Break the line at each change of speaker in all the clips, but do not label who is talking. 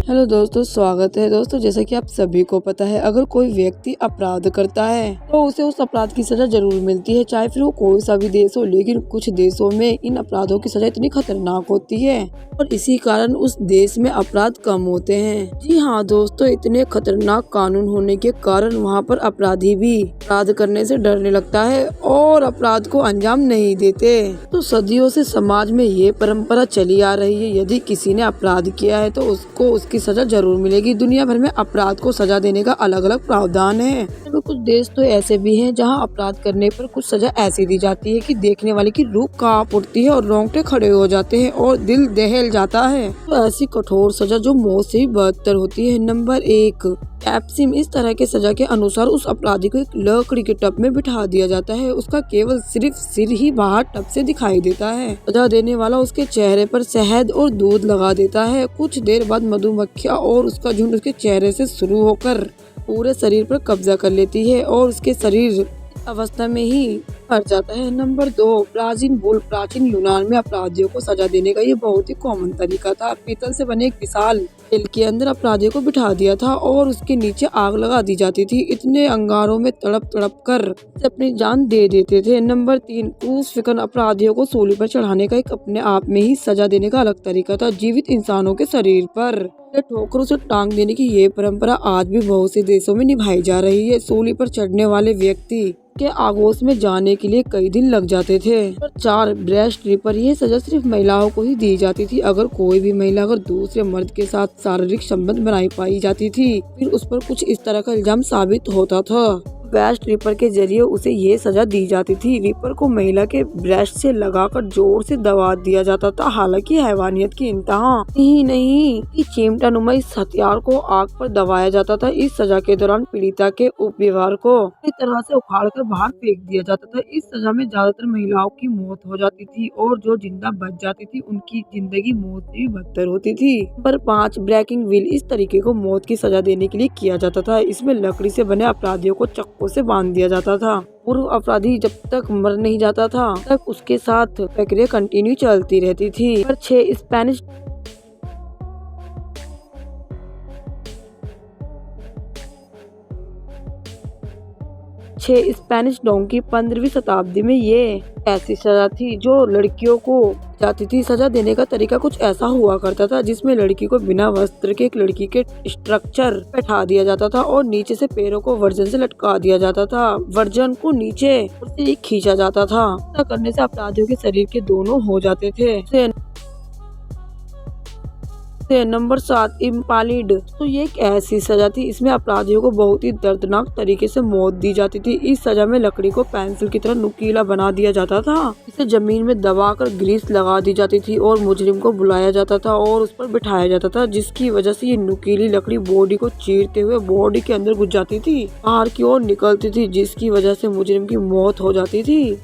Hello दोस्तों, स्वागत है। दोस्तों, जैसा कि आप सभी को पता है, अगर कोई व्यक्ति अपराध करता है तो उसे उस अपराध की सजा जरूर मिलती है, चाहे फिर वो कोई सा भी देश हो। लेकिन कुछ देशों में इन अपराधों की सजा इतनी खतरनाक होती है और इसी कारण उस देश में अपराध कम होते हैं। जी हाँ दोस्तों, इतने खतरनाक कानून होने के कारण वहाँ पर अपराधी भी अपराध करने से डरने लगता है और अपराध को अंजाम नहीं देते। तो सदियों से समाज में ये परंपरा चली आ रही है, यदि किसी ने अपराध किया है तो उसको उसकी सजा जरूर मिलेगी। दुनिया भर में अपराध को सजा देने का अलग अलग प्रावधान है। तो कुछ देश तो ऐसे भी हैं जहां अपराध करने पर कुछ सजा ऐसी दी जाती है कि देखने वाले की रूह कांप उठती है और रोंगटे खड़े हो जाते हैं और दिल दहल जाता है। तो ऐसी कठोर सजा जो मौत से भी बदतर होती है। नंबर 1, कैप्सिम। इस तरह के सजा के अनुसार उस अपराधी को एक लकड़ी के टब में बिठा दिया जाता है। उसका केवल सिर्फ सिर ही बाहर टब से दिखाई देता है। सजा देने वाला उसके चेहरे पर शहद और दूध लगा देता है। कुछ देर बाद मधुमक्खियां और उसका झुंड उसके चेहरे से शुरू होकर पूरे शरीर पर कब्जा कर लेती है और उसके शरीर अवस्था में ही मर जाता है। नंबर 2, प्राचीन यूनान में अपराधियों को सजा देने का ये बहुत ही कॉमन तरीका था। पीतल से बने एक विशाल जेल के अंदर अपराधियों को बिठा दिया था और उसके नीचे आग लगा दी जाती थी। इतने अंगारों में तड़प कर अपनी जान दे देते थे। Number 3, crucifix. अपराधियों को सूली पर चढ़ाने का एक अपने आप में ही सजा देने का अलग तरीका था। जीवित इंसानों के शरीर पर ठोकरों से टांग देने की ये परंपरा आज भी बहुत से देशों में निभाई जा रही है। सूली पर चढ़ने वाले व्यक्ति के आगोश में जाने के लिए कई दिन लग जाते थे। 4, ब्रेस्ट रिपर। ये सजा सिर्फ महिलाओं को ही दी जाती थी। अगर कोई भी महिला अगर दूसरे मर्द के साथ शारीरिक संबंध बनाई पाई जाती थी, फिर उस पर कुछ इस तरह का इल्जाम साबित होता था, ब्रेस्ट रिपर के जरिए उसे ये सजा दी जाती थी। रिपर को महिला के ब्रेस्ट से लगाकर जोर से दबा दिया जाता था। हालांकि हैवानियत की इंतहा ही नहीं कि चिमटा नुमा इस हथियार को आग पर दबाया जाता था। इस सजा के दौरान पीड़िता के उपव्यवहार को इस तरह से उखाड़कर बाहर फेंक दिया जाता था। इस सजा में ज्यादातर महिलाओं की मौत हो जाती थी और जो जिंदा बच जाती थी उनकी जिंदगी मौत से भी बदतर होती थी। Number 5, breaking will. इस तरीके को मौत की सजा देने के लिए किया जाता था। इसमें लकड़ी से बने अपराधियों को चक्कू से बांध दिया जाता था। पूर्व अपराधी जब तक मर नहीं जाता था तक उसके साथ प्रक्रिया कंटिन्यू चलती रहती थी। Number 6, Spanish donkey. 15वीं शताब्दी में ये ऐसी सजा थी जो लड़कियों को जाती थी। सजा देने का तरीका कुछ ऐसा हुआ करता था जिसमें लड़की को बिना वस्त्र के एक लड़की के स्ट्रक्चर बैठा दिया जाता था और नीचे से पैरों को वर्जन से लटका दिया जाता था। वर्जन को नीचे से खींचा जाता था। ऐसा करने से अपराधियों के शरीर के दोनों हो जाते थे। नंबर 7, इम्पालिड। तो ये एक ऐसी सजा थी, इसमें अपराधियों को बहुत ही दर्दनाक तरीके से मौत दी जाती थी। इस सजा में लकड़ी को पेंसिल की तरह नुकीला बना दिया जाता था। इसे जमीन में दबाकर ग्रीस लगा दी जाती थी और मुजरिम को बुलाया जाता था और उस पर बिठाया जाता था, जिसकी वजह से ये नुकीली लकड़ी बॉडी को चीरते हुए बॉडी के अंदर घुस जाती थी, बाहर की ओर निकलती थी, जिसकी वजह से मुजरिम की मौत हो जाती थी।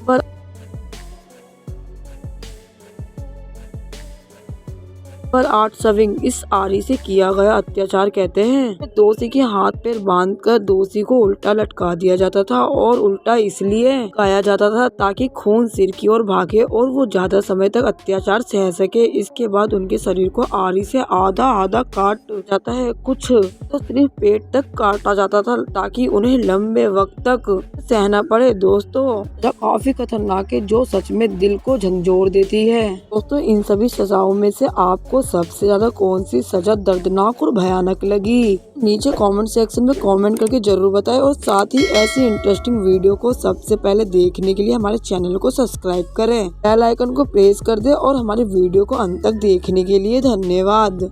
पर 8, शविंग। इस आरी से किया गया अत्याचार कहते हैं। दोषी के हाथ पैर बांधकर दोषी को उल्टा लटका दिया जाता था और उल्टा इसलिए गाया जाता था ताकि खून सिर की ओर भागे और वो ज्यादा समय तक अत्याचार सह सके। इसके बाद उनके शरीर को आरी से आधा आधा काट जाता है, कुछ तो सिर्फ पेट तक काटा जाता था ताकि उन्हें लंबे वक्त तक सहना पड़े। दोस्तों, काफी खतरनाक है जो सच में दिल को झंझोर देती है। दोस्तों, इन सभी सजाओं में से आपको सबसे ज्यादा कौन सी सजा दर्दनाक और भयानक लगी? नीचे कमेंट सेक्शन में कमेंट करके जरूर बताएं और साथ ही ऐसी इंटरेस्टिंग वीडियो को सबसे पहले देखने के लिए हमारे चैनल को सब्सक्राइब करें, बेल आइकन को प्रेस कर दें और हमारे वीडियो को अंत तक देखने के लिए धन्यवाद।